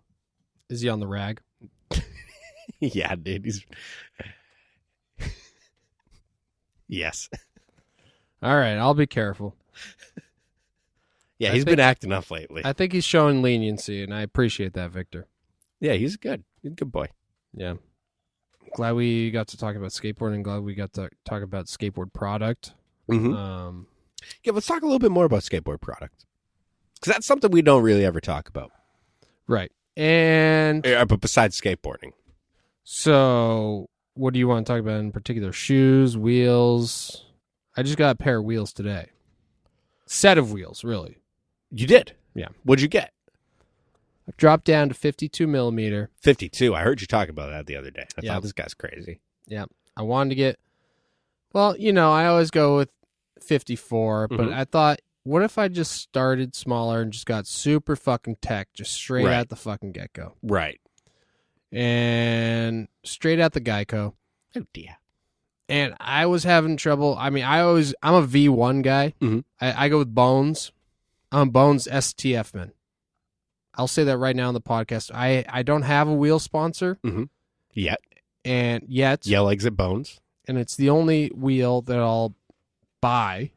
Is he on the rag? Yeah, dude. He's... Yes. All right, I'll be careful. Yeah, I he's think- been acting up lately. I think he's showing leniency, and I appreciate that, Victor. Yeah, he's good. He's a good boy. Yeah. Glad we got to talk about skateboarding. Glad we got to talk about skateboard product. Mm-hmm. Yeah, let's talk a little bit more about skateboard product. Because that's something we don't really ever talk about. Right. And But besides skateboarding. so, what do you want to talk about in particular? Shoes, wheels? I just got a pair of wheels today. Set of wheels, really. You did? Yeah. What'd you get? I've dropped down to 52 millimeter. 52. I heard you talk about that the other day. I Yeah. thought this guy's crazy. Yeah. I wanted to get, well, I always go with 54, but I thought, what if I just started smaller and just got super fucking tech, just straight Right. out the fucking get-go. Right. And straight out the Geico. Oh, dear. And I was having trouble. I mean, I'm a V1 guy. Mhm. I go with Bones. I'm Bones STF man. I'll say that right now on the podcast. I don't have a wheel sponsor. Yet. And yet. Yell Exit Bones. And it's the only wheel that I'll buy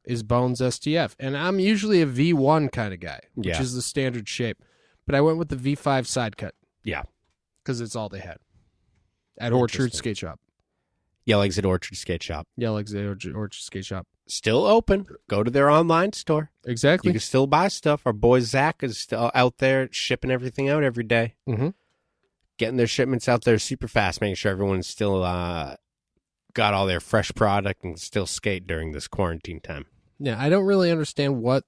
is Bones STF. And I'm usually a V1 kind of guy, which is the standard shape. But I went with the V5 side cut. Yeah. Because it's all they had. At Orchard Skate Shop. Yell Exit Orchard Skate Shop. Yell Exit Orchard Skate Shop. Still open. Go to their online store. Exactly. You can still buy stuff. Our boy Zach is still out there shipping everything out every day. Getting their shipments out there super fast, making sure everyone's still got all their fresh product and still skate during this quarantine time. Yeah, I don't really understand what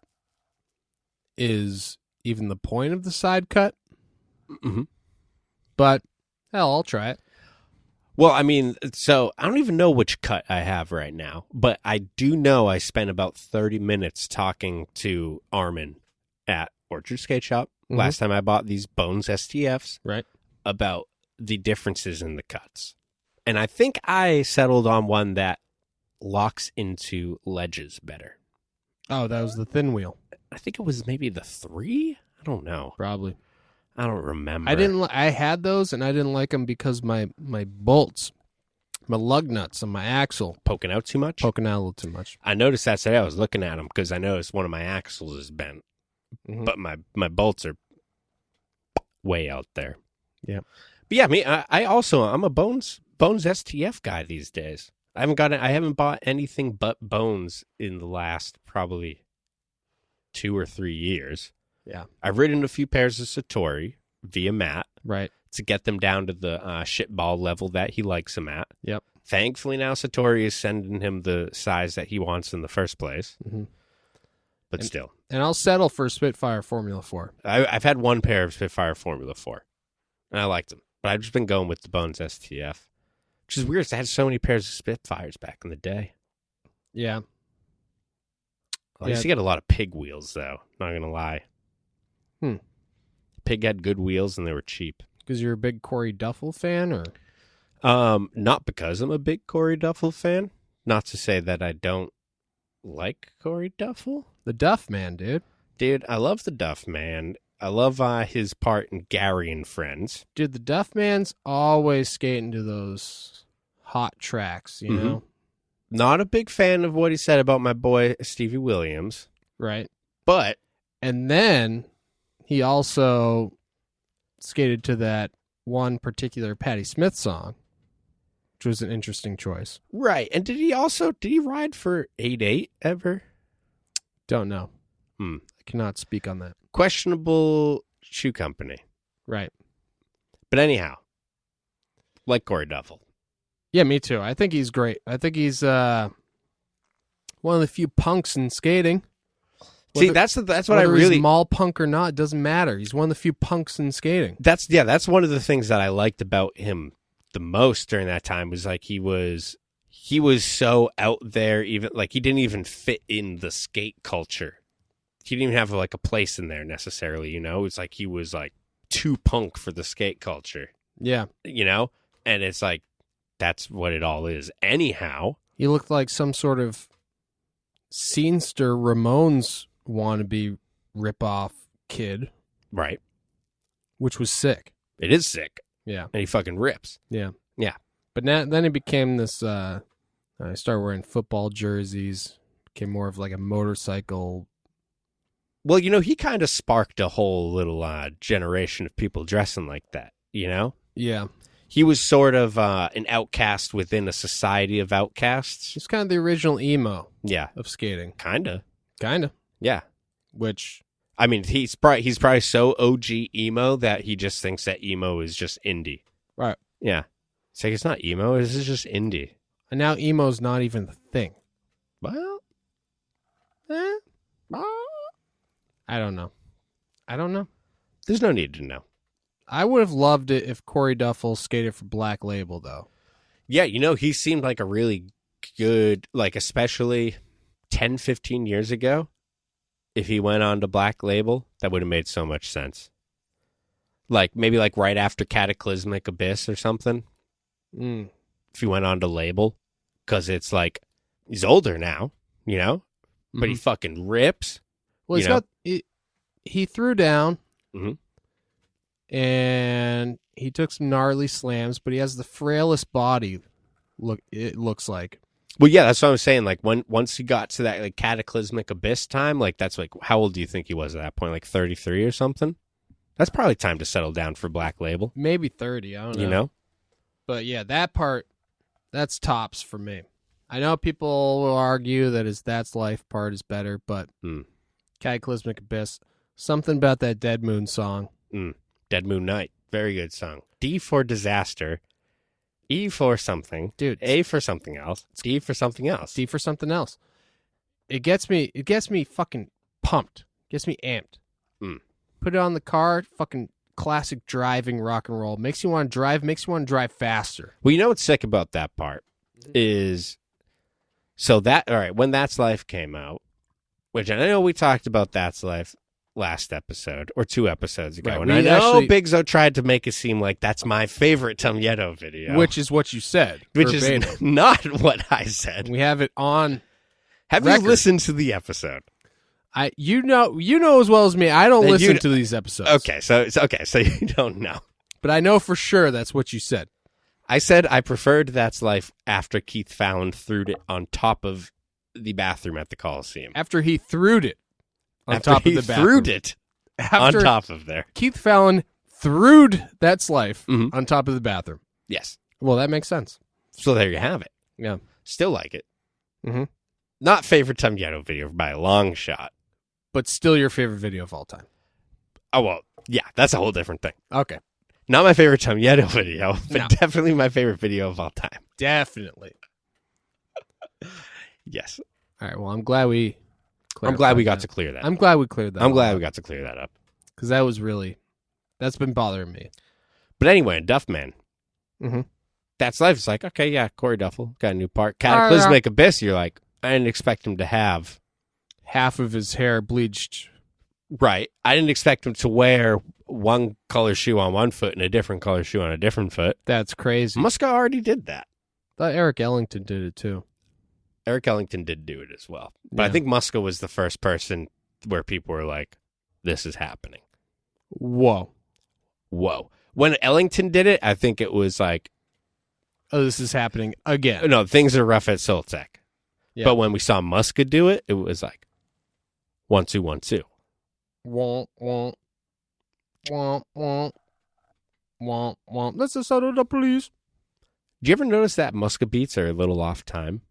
is even the point of the side cut. But, hell, I'll try it. Well, I mean, so I don't even know which cut I have right now, but I do know I spent about 30 minutes talking to Armin at Orchard Skate Shop last time I bought these Bones STFs. Right. About the differences in the cuts. And I think I settled on one that locks into ledges better. Oh, that was the thin wheel. I think it was maybe the 3? I don't know. Probably. I don't remember. I had those and I didn't like them because my bolts, my lug nuts and my axle Poking out too much? poking out a little too much. I noticed that today. I was looking at them because I noticed one of my axles is bent. But my bolts are way out there. Yeah. But yeah, I'm a Bones STF guy these days. I haven't bought anything but Bones in the last probably 2 or 3 years. Yeah. I've ridden a few pairs of Satori via Matt. Right. To get them down to the shitball level that he likes them at. Yep. Thankfully now Satori is sending him the size that he wants in the first place. But still. And I'll settle for Spitfire Formula 4. I've had one pair of Spitfire Formula 4. And I liked them. But I've just been going with the Bones STF. Which is weird. I had so many pairs of Spitfires back in the day. Yeah. I used to get a lot of pig wheels, though. Not going to lie. Pig had good wheels, and they were cheap. Because you're a big Corey Duffel fan, or? Not because I'm a big Corey Duffel fan. Not to say that I don't like Corey Duffel. The Duff Man, dude. Dude, I love the Duff Man. I love his part in Gary and Friends. Dude, the Duff Man's always skating to those hot tracks, you know? Not a big fan of what he said about my boy Stevie Williams. Right. But. And then he also skated to that one particular Patti Smith song, which was an interesting choice. Right. And did he ride for 8-8 ever? Don't know. I cannot speak on that. Questionable shoe company. Right. But anyhow, like Corey Duffel. Yeah, me too. I think he's great. I think he's one of the few punks in skating. See, that's what I whether really he's mall punk or not, it doesn't matter. He's one of the few punks in skating. That's one of the things that I liked about him the most during that time was like he was so out there, even like he didn't even fit in the skate culture. He didn't even have like a place in there necessarily, you know? It's like he was like too punk for the skate culture. Yeah. You know? And it's like that's what it all is. Anyhow, he looked like some sort of Scenester Ramones wannabe rip-off kid. Right. Which was sick. It is sick. Yeah. And he fucking rips. Yeah. Yeah. But then he became this, I started wearing football jerseys, became more of like a motorcycle. Well, you know, he kind of sparked a whole little generation of people dressing like that, you know? Yeah. He was sort of an outcast within a society of outcasts. He's kind of the original emo of skating. Kind of. Yeah. Which, I mean, he's probably so OG emo that he just thinks that emo is just indie. Right. Yeah. It's like, it's not emo, this is just indie. And now emo's not even the thing. Well, I don't know. I don't know. There's no need to know. I would have loved it if Corey Duffel skated for Black Label, though. Yeah, he seemed like a really good, like, especially 10, 15 years ago, if he went on to Black Label, that would have made so much sense. Like, maybe like right after Cataclysmic Abyss or something. Mm. If he went on to Label. Because it's like, he's older now, But he fucking rips. Well, he threw down. Mhm. And he took some gnarly slams, but he has the frailest body, it looks like. Well, yeah, that's what I was saying. Like, once he got to that like Cataclysmic Abyss time, like, that's like, how old do you think he was at that point? Like 33 or something? That's probably time to settle down for Black Label. Maybe 30, I don't know. But yeah, that part, that's tops for me. I know people will argue that his That's Life part is better, but Cataclysmic Abyss, something about that Dead Moon song. Dead Moon Night, very good song. D for Disaster, E for something, dude. A for something else, D for something else. D for something else. It gets me fucking pumped. Gets me amped. Put it on the car, fucking classic driving rock and roll. Makes you want to drive, makes you want to drive faster. Well, you know what's sick about that part is, all right, when That's Life came out, which I know we talked about That's Life last episode or 2 episodes ago, right, and I know Bigzo tried to make it seem like that's my favorite Tom Yeddo video. Which is what you said. Which verbatim. is not what I said. We have it on Have record. you listened to the episode? You know as well as me. I don't listen to these episodes. Okay, so you don't know. But I know for sure that's what you said. I said I preferred That's Life after Keith Fallon threw it on top of the bathroom at the Coliseum. After he threw it on top of the bathroom. Threw it on top of there. Keith Fallon threw That's Life on top of the bathroom. Yes. Well, that makes sense. So there you have it. Yeah. Still like it. Mm-hmm. Not favorite Tom Yeddo video by a long shot. But still your favorite video of all time. Oh, well, yeah, that's a whole different thing. Okay. Not my favorite Tom Yeddo video, but No. definitely my favorite video of all time. Definitely. Yes. All right, well, I'm glad we got to clear that. I'm glad we cleared that. I'm glad we got to clear that up. Because that's been bothering me. But anyway, Duffman. Mm-hmm. That's Life. It's like, okay, yeah, Corey Duffel got a new part. Cataclysmic Abyss, you're like, I didn't expect him to have half of his hair bleached. Right. I didn't expect him to wear one color shoe on one foot and a different color shoe on a different foot. That's crazy. Muska already did that. Thought Eric Ellington did it too. Eric Ellington did do it as well. But Yeah. I think Muska was the first person where people were like, this is happening. Whoa. When Ellington did it, I think it was like, Oh, this is happening again. no, things are rough at Soltec. Yeah. But when we saw Muska do it, it was like 1 2 1 2. Womp, womp. Womp, womp. Womp, womp. That's the sound of the police. Did you ever notice that Muska beats are a little off time?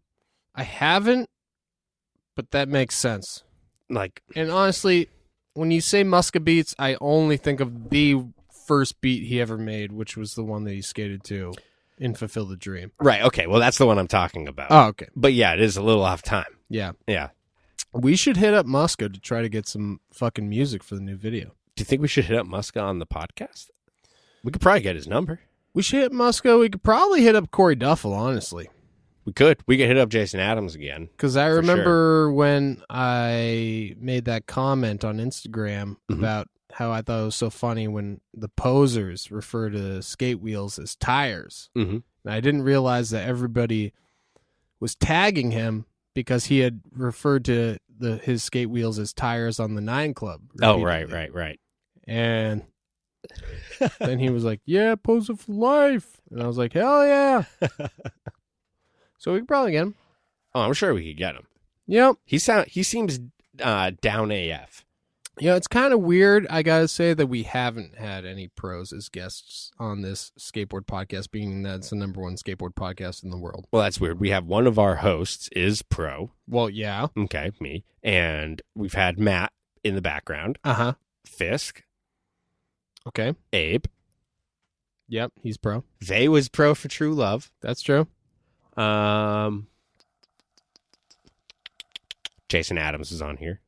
I haven't, but that makes sense. Like, And honestly, when you say Muska beats, I only think of the first beat he ever made, which was the one that he skated to in Fulfill the Dream. right, okay, well, that's the one I'm talking about. Oh, okay. But yeah, it is a little off time. Yeah. Yeah. We should hit up Muska to try to get some fucking music for the new video. Do you think we should hit up Muska on the podcast? We could probably get his number. We should hit Muska. We could probably hit up Corey Duffel, honestly. We could. We could hit up Jason Adams again. Because I remember when I made that comment on Instagram about how I thought it was so funny when the posers refer to skate wheels as tires. Mm-hmm. And I didn't realize that everybody was tagging him because he had referred to his skate wheels as tires on the 9 Club. Oh, repeatedly. right. And then he was like, yeah, poser for life. And I was like, hell yeah. So we could probably get him. Oh, I'm sure we could get him. Yep. He seems down AF. Yeah, it's kind of weird, I gotta say, that we haven't had any pros as guests on this skateboard podcast, being that it's the #1 skateboard podcast in the world. Well, that's weird. We have one of our hosts is pro. Well, yeah. Okay, me. And we've had Matt in the background. Uh-huh. Fisk. Okay. Abe. Yep, he's pro. They was pro for True Love. That's true. Jason Adams is on here.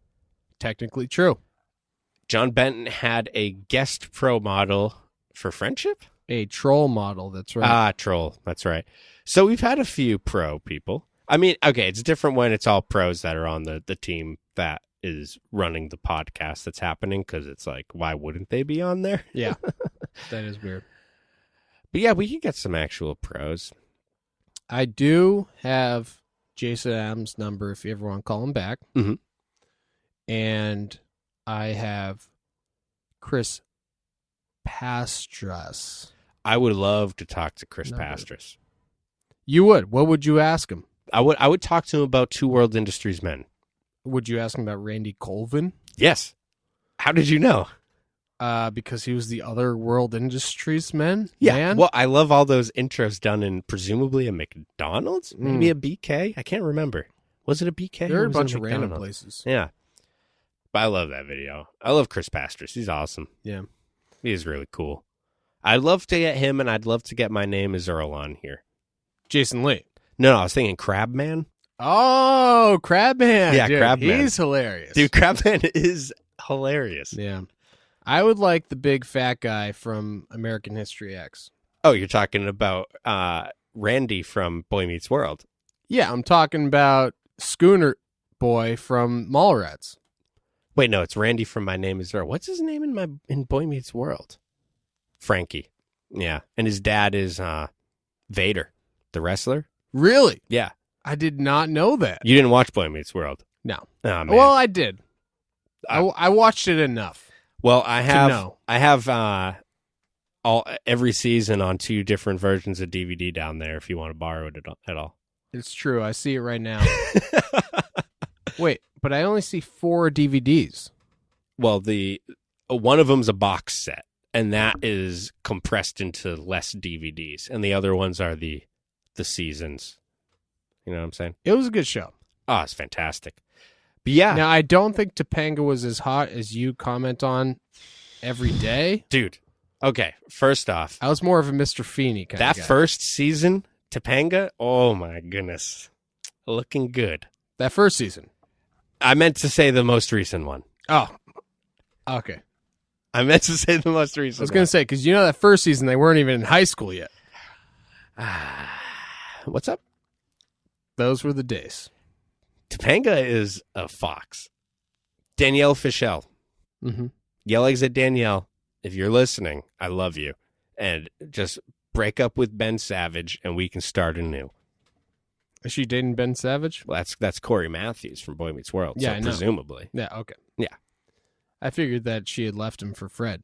Technically true. John Benton had a guest pro model for Friendship? A troll model, that's right. Ah, troll. That's right. So we've had a few pro people. I mean, okay, it's different when it's all pros that are on the team that is running the podcast that's happening, because it's like, why wouldn't they be on there? Yeah, that is weird. But yeah, we could get some actual pros. I do have Jason Adams' number if you ever want to call him back. Mhm. And I have Chris Pastras. I would love to talk to Chris Number. Pastras. You would. What would you ask him? I would talk to him about Two World Industries Men. Would you ask him about Randy Colvin? Yes. How did you know? Because he was the other World Industries man? Well, I love all those intros done in presumably a McDonald's, maybe a BK. I can't remember. Was it a BK? There or are a was it bunch of random McDonald's? places. Yeah. But I love that video. I love Chris Pastras. He's awesome. Yeah. He is really cool. I'd love to get him, and I'd love to get My Name is Earl on here. Jason Lee. No, I was thinking Crabman. Oh, Crabman. Yeah, Dude, Crabman. He's hilarious. Dude, Crabman is hilarious. Yeah. I would like the big fat guy from American History X. Oh, you're talking about Randy from Boy Meets World. Yeah, I'm talking about Schooner Boy from Mallrats. Wait, no, it's Randy from My Name is Earl. What's his name in Boy Meets World? Frankie. Yeah. And his dad is Vader, the wrestler. Really? Yeah. I did not know that. You didn't watch Boy Meets World? No. Oh, man. Well, I did. I watched it enough. Well, I have know. I have every season on 2 different versions of DVD down there if you want to borrow it at all. It's true. I see it right now. Wait, but I only see 4 DVDs. Well, the one of them's a box set, and that is compressed into less DVDs, and the other ones are the seasons. You know what I'm saying? It was a good show. Oh, it's fantastic. But yeah, Now, I don't think Topanga was as hot as you comment on every day. dude. Okay, first off, I was more of a Mr. Feeney kind that of guy. first season, Topanga, oh my goodness, looking good. That first season. I meant to say the most recent one. Oh, okay. I meant to say the most recent I was going to say, because you know that first season, they weren't even in high school yet. What's up? Those were the days. Topanga is a fox. Danielle Fischel. Mm-hmm. Yell eggs at Danielle. If you're listening, I love you. And just break up with Ben Savage and we can start anew. Is she dating Ben Savage? Well, that's Corey Matthews from Boy Meets World. Yeah, so I know. presumably. Yeah, okay. Yeah. I figured that she had left him for Fred.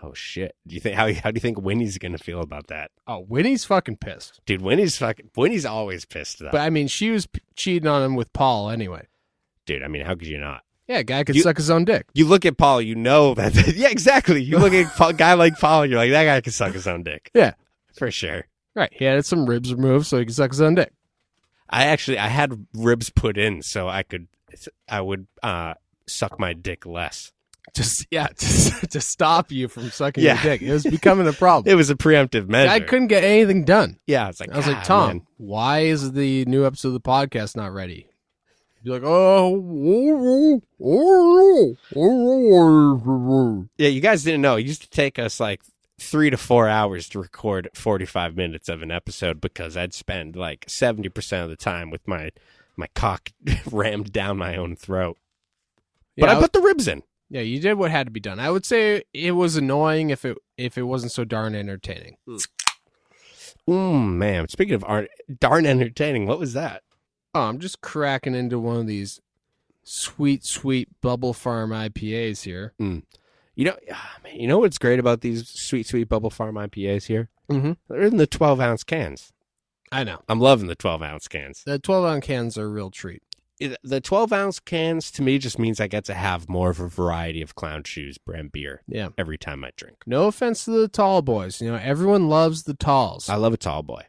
Oh shit. Do you think how do you think Winnie's gonna feel about that? Oh, Winnie's fucking pissed. Dude, Winnie's always pissed though. But I mean, she was cheating on him with Paul anyway. Dude, I mean, how could you not? Yeah, a guy could suck his own dick. You look at Paul, you know that. Yeah, exactly. You look at a guy like Paul, you're like, that guy can suck his own dick. Yeah. For sure. Right. He had some ribs removed so he could suck his own dick. I had ribs put in so I would suck my dick less. To stop you from sucking your dick. It was becoming a problem. It was a preemptive measure. I couldn't get anything done. Yeah, I was like, Tom, man. why is the new episode of the podcast not ready? You're like, Yeah, you guys didn't know. It used to take us like 3 to 4 hours to record 45 minutes of an episode because I'd spend like 70% of the time with my cock rammed down my own throat. But I put the ribs in. Yeah, you did what had to be done. I would say it was annoying if it wasn't so darn entertaining. Man. Speaking of darn entertaining, what was that? Oh, I'm just cracking into one of these sweet, sweet Bubble Farm IPAs here. You know what's great about these sweet, sweet Bubble Farm IPAs here? Mm-hmm. They're in the 12-ounce cans. I know. I'm loving the 12-ounce cans. The 12-ounce cans are a real treat. The 12-ounce cans, to me, just means I get to have more of a variety of Clown Shoes brand beer every time I drink. No offense to the tall boys. You know, everyone loves the talls. I love a tall boy.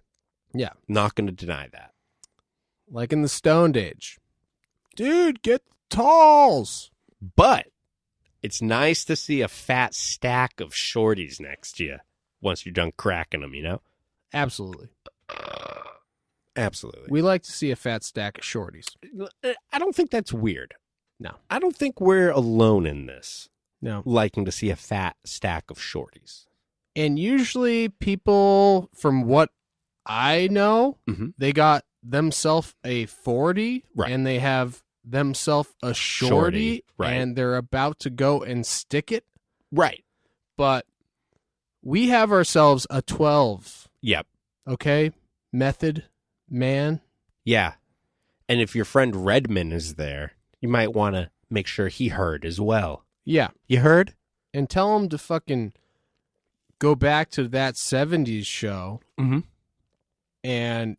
Yeah. Not going to deny that. Like in the Stoned Age. Dude, get the talls. But it's nice to see a fat stack of shorties next to you once you're done cracking them, you know? Absolutely. Absolutely. We like to see a fat stack of shorties. I don't think that's weird. No. I don't think we're alone in this. No. liking to see a fat stack of shorties. And usually people, from what I know, Mhm. they got themselves a 40 Right. and they have themselves a shorty, Right. and they're about to go and stick it. Right. But we have ourselves a 12. Yep. Okay? Method man. Yeah. And if your friend Redman is there, you might want to make sure he heard as well. Yeah. You heard? And tell him to fucking go back to that 70s show Mm-hmm. and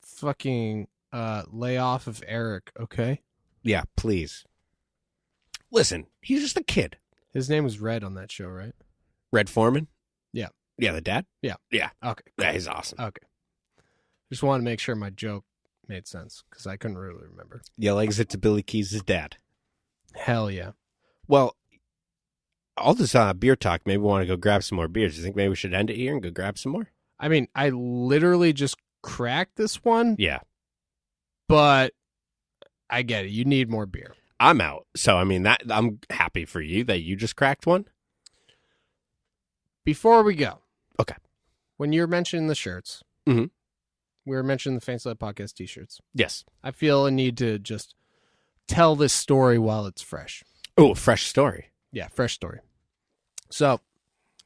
fucking lay off of Eric, okay? Yeah, please. Listen, he's just a kid. His name was Red on that show, right? Red Foreman? Yeah. Yeah, the dad? Yeah. Yeah. Okay. Yeah, he's awesome. Okay. Just wanted to make sure my joke made sense because I couldn't really remember. Yell exit to Billy Keys' dad. Hell yeah. Well, all this beer talk, maybe we want to go grab some more beers. Do you think maybe we should end it here and go grab some more? I mean, I literally just cracked this one, Yeah. but I get it. You need more beer. I'm out. So, I mean, that I'm happy for you that you just cracked one. Before we go. Okay. When you were mentioning the shirts, Mhm. we were mentioning the Fancy Life Podcast t-shirts. Yes. I feel a need to just tell this story while it's fresh. Oh, fresh story. Yeah, fresh story. So,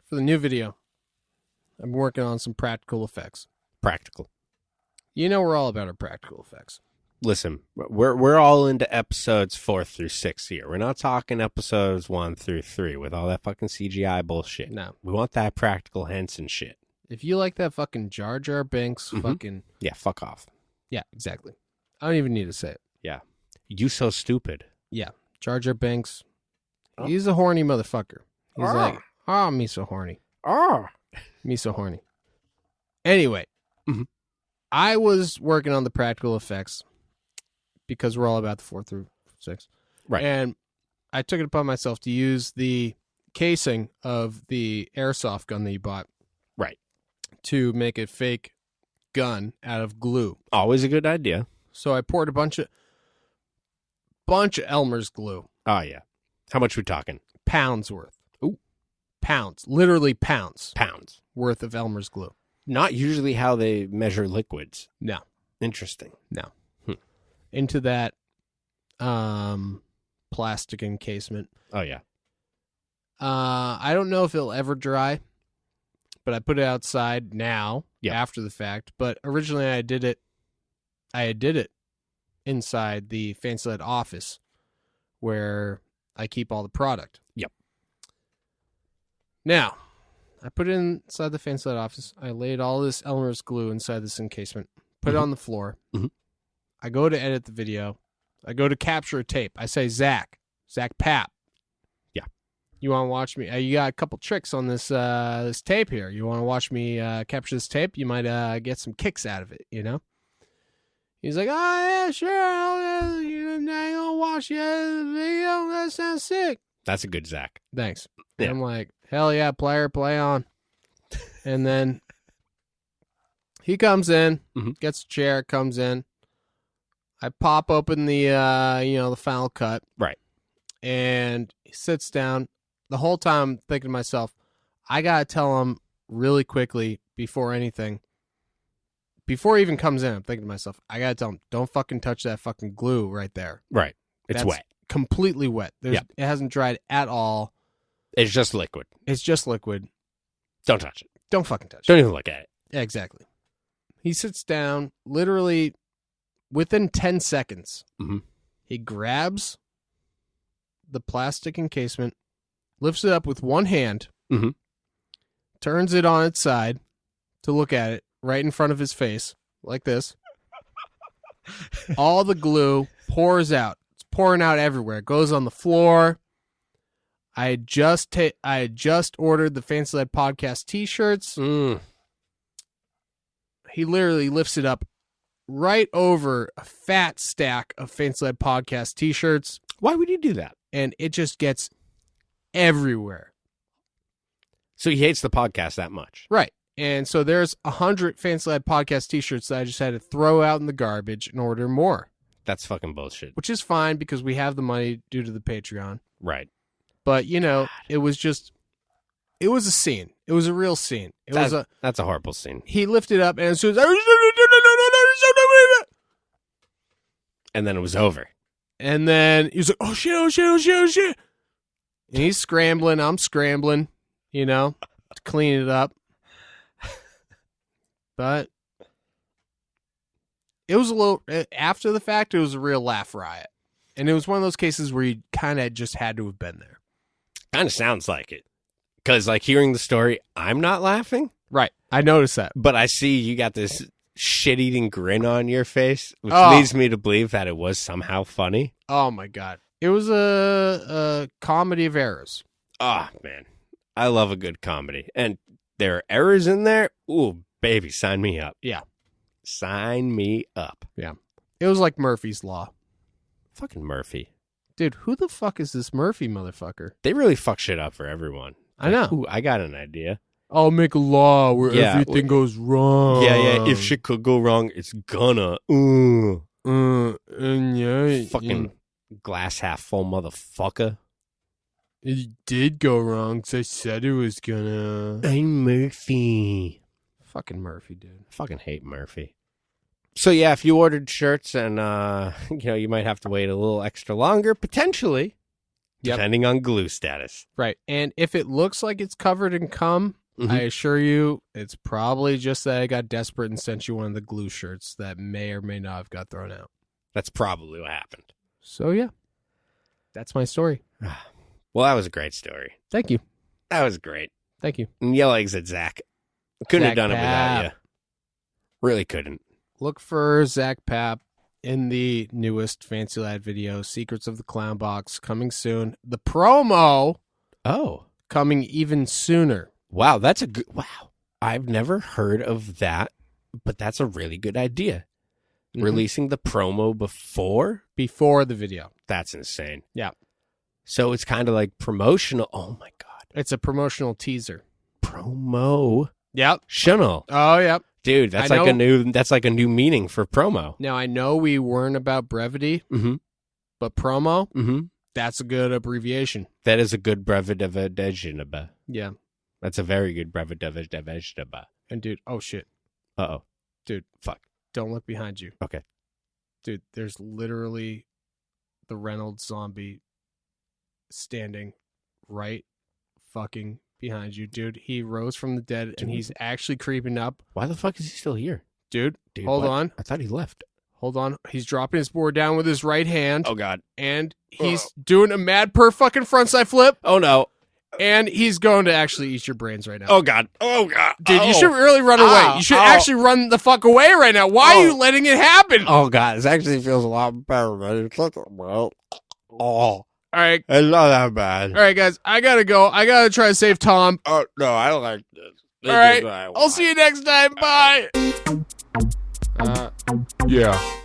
for the new video, I'm working on some practical effects. Practical. You know we're all about our practical effects. Listen, we're all into episodes 4 through 6 here. We're not talking episodes 1 through 3 with all that fucking CGI bullshit. No. We want that practical Henson shit. If you like that fucking Jar Jar Binks Mhm. fucking... Yeah, fuck off. Yeah, exactly. I don't even need to say it. Yeah. You so stupid. Yeah, Jar Jar Binks. Oh. He's a horny motherfucker. He's Ah. like, oh, me so horny. Oh. Me so horny. Anyway, Mhm. I was working on the practical effects because we're all about the 4 through 6. Right. And I took it upon myself to use the casing of the airsoft gun that you bought. Right. To make a fake gun out of glue. Always a good idea. So I poured a bunch of Elmer's glue. Oh, yeah. How much we talking? Pounds worth. Ooh. Pounds. Literally pounds Pounds. worth of Elmer's glue. Not usually how they measure liquids. No. Interesting. Into that plastic encasement. Oh, yeah. I don't know if it'll ever dry, but I put it outside now after the fact. But originally I did it inside the Fancy Lad office where I keep all the product. Yep. Now, I put it inside the Fancy Lad office. I laid all this Elmer's glue inside this encasement, put it on the floor. Mhm. I go to edit the video. I go to capture a tape. I say, Zach Papp. Yeah. You want to watch me? You got a couple tricks on this this tape here. You want to watch me capture this tape? You might get some kicks out of it, you know? He's like, oh, yeah, sure. I'm going to watch the video. That sounds sick. That's a good Zach. Thanks. Yeah. And I'm like, hell yeah, player, play on. And then he comes in, Mhm. gets a chair, comes in. I pop open the the final cut. Right. And he sits down. The whole time I'm thinking to myself, I gotta tell him really quickly before anything. Before he even comes in, I'm thinking to myself, I gotta tell him, don't fucking touch that fucking glue right there. Right. It's That's wet. Completely wet. It hasn't dried at all. It's just liquid. It's just liquid. Don't touch it. Don't fucking touch it. Don't even look at it. Yeah, exactly. He sits down, literally within 10 seconds. Mhm. He grabs the plastic encasement, lifts it up with one hand, Mhm. turns it on its side to look at it right in front of his face, like this. All the glue pours out. It's pouring out everywhere. It goes on the floor. I had just ordered the Fancy Lad Podcast t-shirts. He literally lifts it up right over a fat stack of Fancy Lad Podcast t-shirts, Why would you do that? and it just gets everywhere. So he hates the podcast that much. Right. And so there's 100 Fancy Lad Podcast t-shirts that I just had to throw out in the garbage and order more. That's fucking bullshit. which is fine because we have the money due to the Patreon. Right. But, it was a scene. It was a real scene. That's a horrible scene. He lifted up and as soon as And then it was over. and then he was like, oh shit, oh shit, oh shit, oh shit. And he's scrambling. I'm scrambling, to clean it up. But it was a little, after the fact, it was a real laugh riot. And it was one of those cases where you kind of just had to have been there. Kind of sounds like it. Because, hearing the story, I'm not laughing. Right. I noticed that. But I see you got this shit-eating grin on your face, which Oh. leads me to believe that it was somehow funny. Oh, my God. It was a comedy of errors. Oh, man. I love a good comedy. And there are errors in there. Ooh, baby, sign me up. Yeah. Sign me up. It was like Murphy's Law. Fucking Murphy. Dude, who the fuck is this Murphy motherfucker? They really fuck shit up for everyone. I know. Ooh, I got an idea. I'll make a law where Yeah, everything goes wrong. Yeah. If shit could go wrong, it's gonna. Ooh. Yeah, Fucking glass half full motherfucker. it did go wrong because I said it was gonna. I'm Murphy. Fucking Murphy, dude. I fucking hate Murphy. So yeah, if you ordered shirts and you might have to wait a little extra longer, potentially, Yep. depending on glue status. Right. And if it looks like it's covered in cum, Mhm. I assure you it's probably just that I got desperate and sent you one of the glue shirts that may or may not have got thrown out. That's probably what happened. So yeah. That's my story. Well, that was a great story. Thank you. That was great. Thank you. And yell eggs at Zach. Couldn't have Zach done it without Papp. you. Really couldn't. Look for Zach Papp in the newest Fancy Lad video, Secrets of the Clown Box, coming soon. The promo Oh. coming even sooner. Wow, that's a good... Wow. I've never heard of that, but that's a really good idea. Mhm. Releasing the promo before? Before the video. That's insane. Yeah. So it's kind of like promotional. Oh, my God. It's a promotional teaser. Promo. Yep. Shunal. Oh, yep. Dude, that's I like know. that's like a new meaning for promo. Now, I know we weren't about brevity, Mm-hmm. but promo, Mm-hmm. that's a good abbreviation. That is a good brevidavadejinaba. Yeah. That's a very good brevidavadejinaba. And dude, oh shit. Uh-oh. Dude, Fuck. don't look behind you. Okay. Dude, there's literally the Reynolds zombie standing right fucking behind you. Dude, he rose from the dead and he's actually creeping up. Why the fuck is he still here? Dude, Dude, hold what? on. I thought he left. Hold on. He's dropping his board down with his right hand. Oh, God. And he's doing a mad per fucking frontside flip. Oh, no. And he's going to actually eat your brains right now. Oh, God. Oh, God. Dude, oh. you should really run away. You should actually run the fuck away right now. Why are you letting it happen? Oh, God. This actually feels a lot better, man. It's not well. Oh. All right. It's not that bad. All right, guys. I got to go. I got to try to save Tom. Oh, no. I don't like this. All right. I'll see you next time. Bye. Yeah.